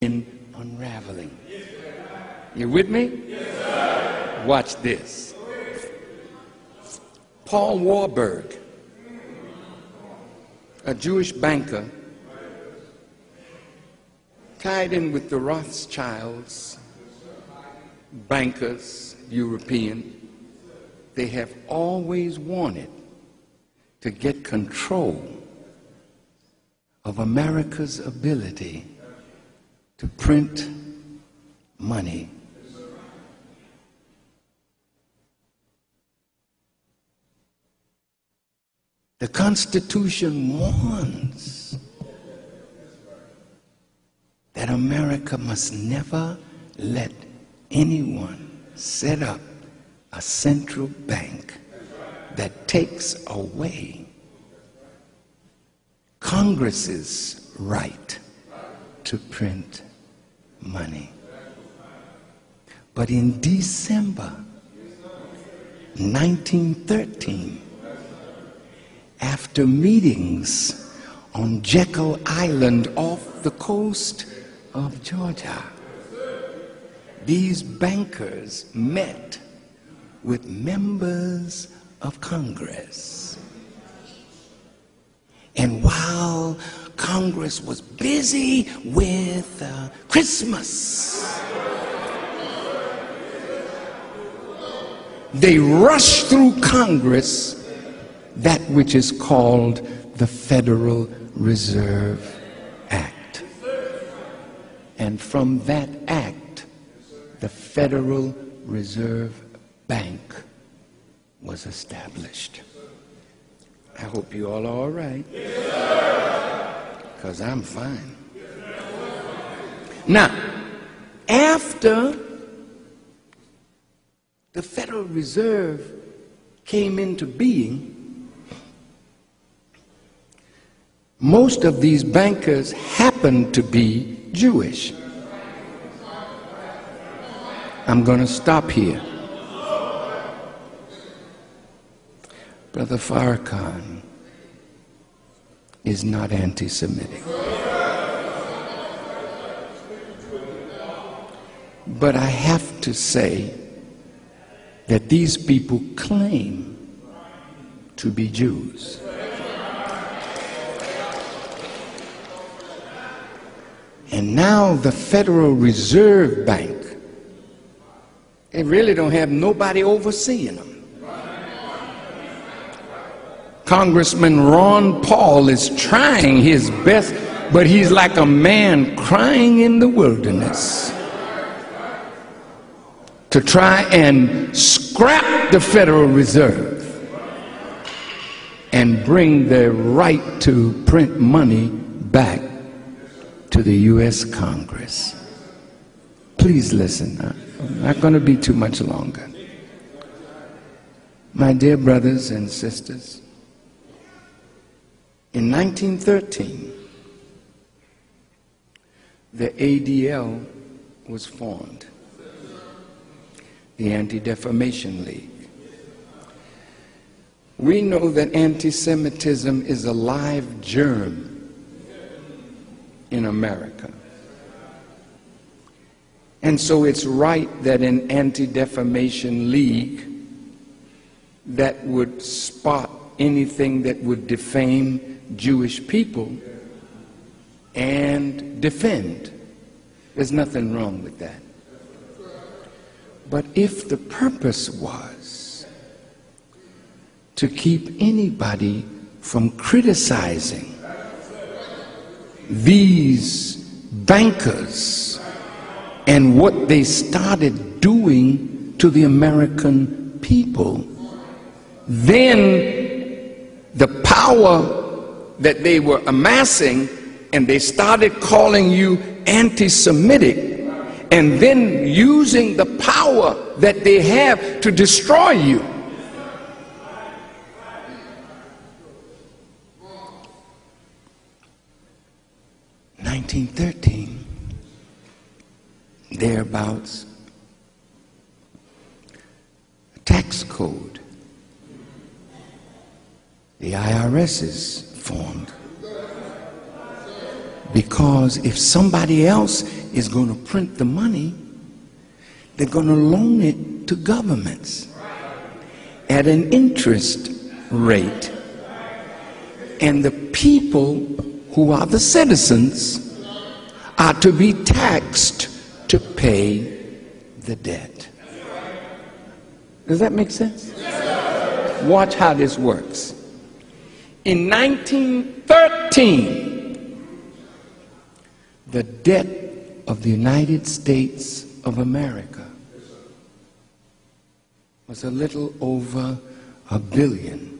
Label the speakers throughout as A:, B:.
A: in unraveling. You with me? Yes, sir. Watch this. Paul Warburg, a Jewish banker, tied in with the Rothschilds, bankers, European. They have always wanted to get control of America's ability to print money. The Constitution warns that America must never let anyone set up a central bank that takes away Congress's right to print money. But in December 1913, after meetings on Jekyll Island off the coast of Georgia, these bankers met with members of Congress. And while Congress was busy with Christmas, they rushed through Congress that which is called the Federal Reserve Act. And from that act, the Federal Reserve Bank was established. I hope you all are all right, because I'm fine. Now, after the Federal Reserve came into being, most of these bankers happened to be Jewish. I'm going to stop here. Brother Farrakhan is not anti-Semitic. But I have to say that these people claim to be Jews. And now the Federal Reserve Bank, they really don't have nobody overseeing them. Congressman Ron Paul is trying his best, but he's like a man crying in the wilderness to try and scrap the Federal Reserve and bring their right to print money back to the U.S. Congress. Please listen. I'm not going to be too much longer. My dear brothers and sisters, in 1913, the ADL was formed, the Anti-Defamation League. We know that anti-Semitism is a live germ in America. And so it's right that an Anti-Defamation League that would spot anything that would defame Jewish people and defend. There's nothing wrong with that. But if the purpose was to keep anybody from criticizing these bankers and what they started doing to the American people, then the power that they were amassing, and they started calling you anti-Semitic, and then using the power that they have to destroy you. In 1913, thereabouts, a tax code, the IRS is formed. Because if somebody else is going to print the money. They're going to loan it to governments at an interest rate. And the people who are the citizens are to be taxed to pay the debt. Does that make sense? Watch how this works. In 1913, the debt of the United States of America was a little over $1 billion.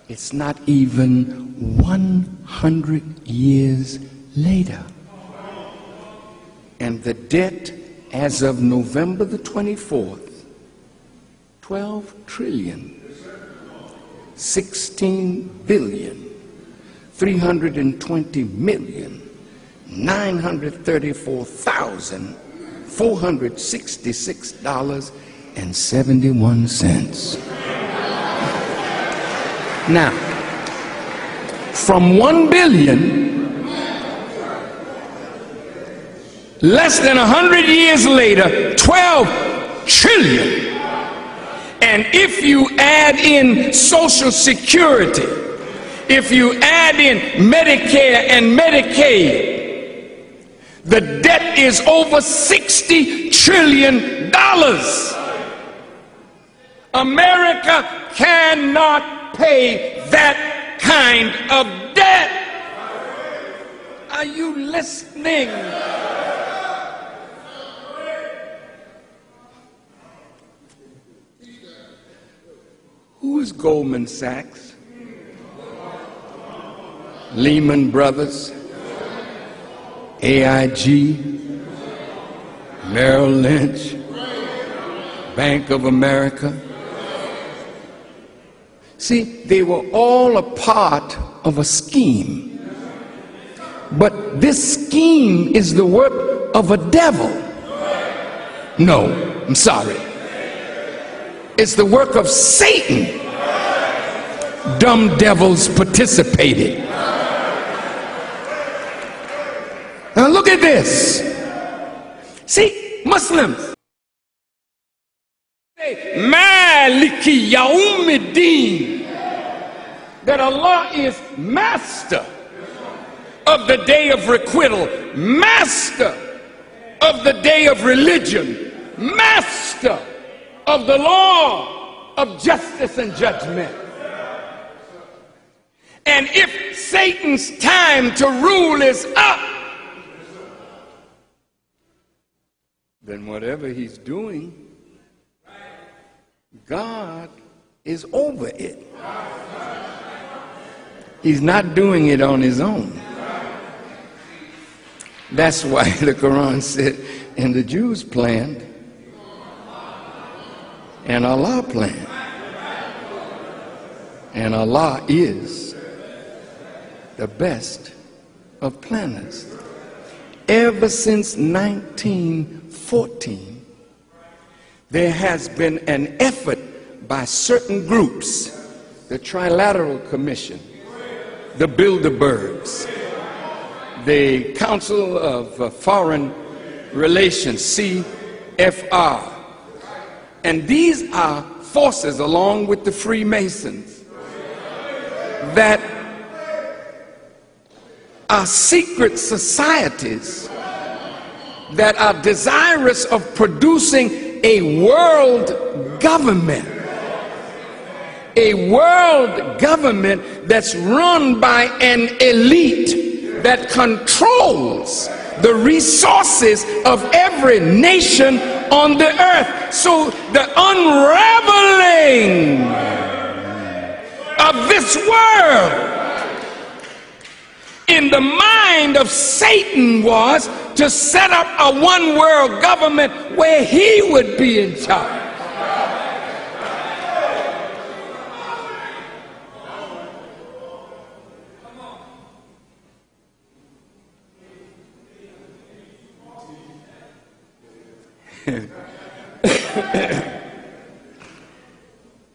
A: It's not even 100 years later. And the debt as of November the 24th, 12 trillion, 16 billion, 320 million, 934,466 and 71 cents. Now, from 1 billion, less than 100 years later, 12 trillion. And if you add in Social Security, if you add in Medicare and Medicaid, the debt is over $60 trillion. America cannot pay that kind of debt. Are you listening? Who is Goldman Sachs? Lehman Brothers, AIG, Merrill Lynch, Bank of America. See, they were all a part of a scheme. But this scheme is the work of a devil. No, I'm sorry. It's the work of Satan. Dumb devils participated. Now look at this. See, Muslims say, Maliki Yaumiddin, that Allah is master of the day of requital, master of the day of religion, master of the law of justice and judgment. And if Satan's time to rule is up, then whatever he's doing, God is over it. He's not doing it on his own. That's why the Quran said, and the Jews planned, and Allah planned. And Allah is the best of planners. Ever since 1914, there has been an effort by certain groups, the Trilateral Commission, the Bilderbergs, the Council of Foreign Relations, CFR, and these are forces along with the Freemasons that are secret societies that are desirous of producing a world government that's run by an elite that controls the resources of every nation on the earth. So the unraveling of this world in the mind of Satan was to set up a one world government where he would be in charge.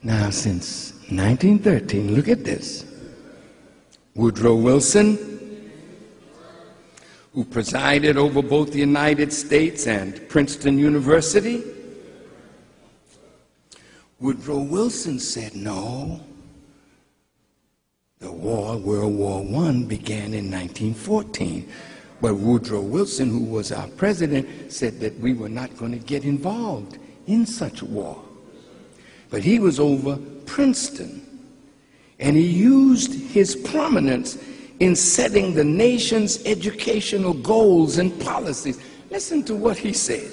A: Now, since 1913, look at this. Woodrow Wilson, who presided over both the United States and Princeton University, Woodrow Wilson said, no, the war, World War I, began in 1914. But Woodrow Wilson, who was our president, said that we were not going to get involved in such a war. But he was over Princeton, and he used his prominence in setting the nation's educational goals and policies. Listen to what he said.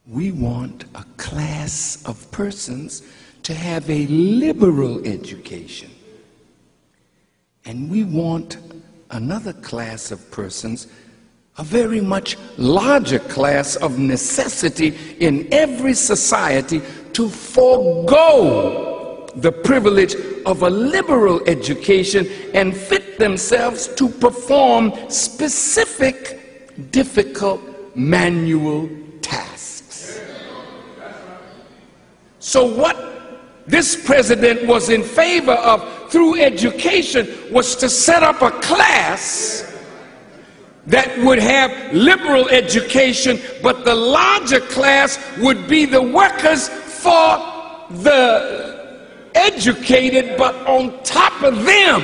A: We want a class of persons to have a liberal education, and we want another class of persons, a very much larger class of necessity in every society, to forego the privilege of a liberal education and fit themselves to perform specific, difficult manual tasks. So what this president was in favor of through education was to set up a class that would have liberal education, but the larger class would be the workers for the educated, but on top of them,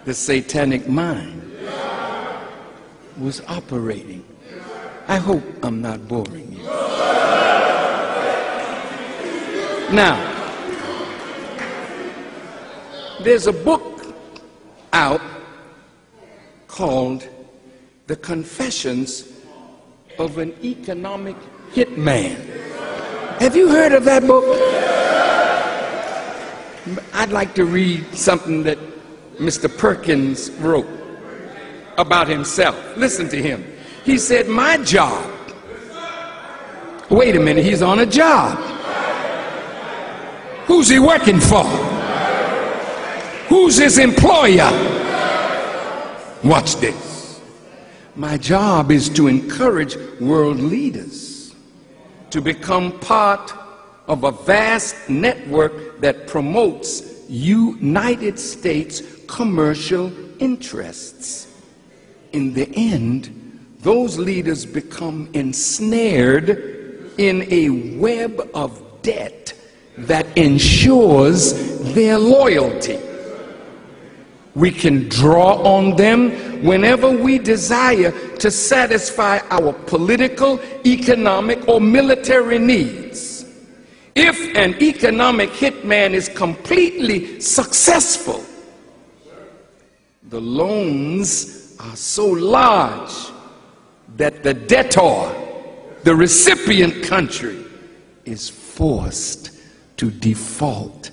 A: the satanic mind was operating. I hope I'm not boring you. Now, there's a book out called The Confessions of an Economic Hitman. Have you heard of that book? I'd like to read something that Mr. Perkins wrote about himself. Listen to him. He said, my job. Wait a minute, he's on a job. Who's he working for? Who's his employer? Watch this. My job is to encourage world leaders to become part of a vast network that promotes United States commercial interests. In the end, those leaders become ensnared in a web of debt that ensures their loyalty. We can draw on them whenever we desire to satisfy our political, economic, or military needs. If an economic hitman is completely successful, the loans are so large that the debtor, the recipient country, is forced to default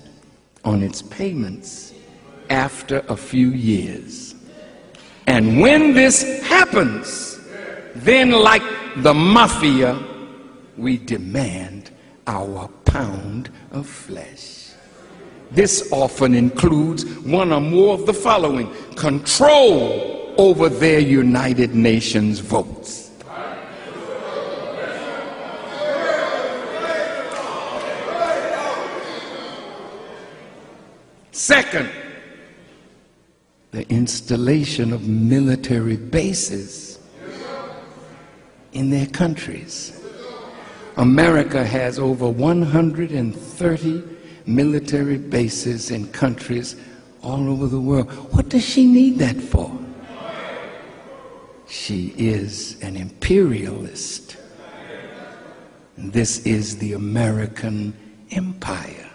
A: on its payments after a few years. And when this happens, then like the mafia, we demand our pound of flesh. This often includes one or more of the following: control over their United Nations votes, second, the installation of military bases in their countries. America has over 130 military bases in countries all over the world. What does she need that for? She is an imperialist. This is the American empire.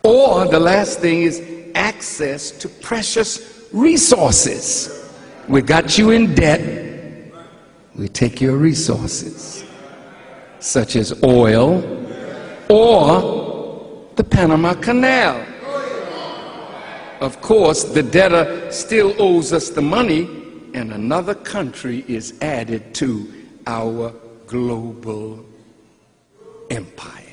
A: Or the last thing is access to precious resources. We got you in debt, we take your resources, such as oil or the Panama Canal. Of course, the debtor still owes us the money, and another country is added to our global empire.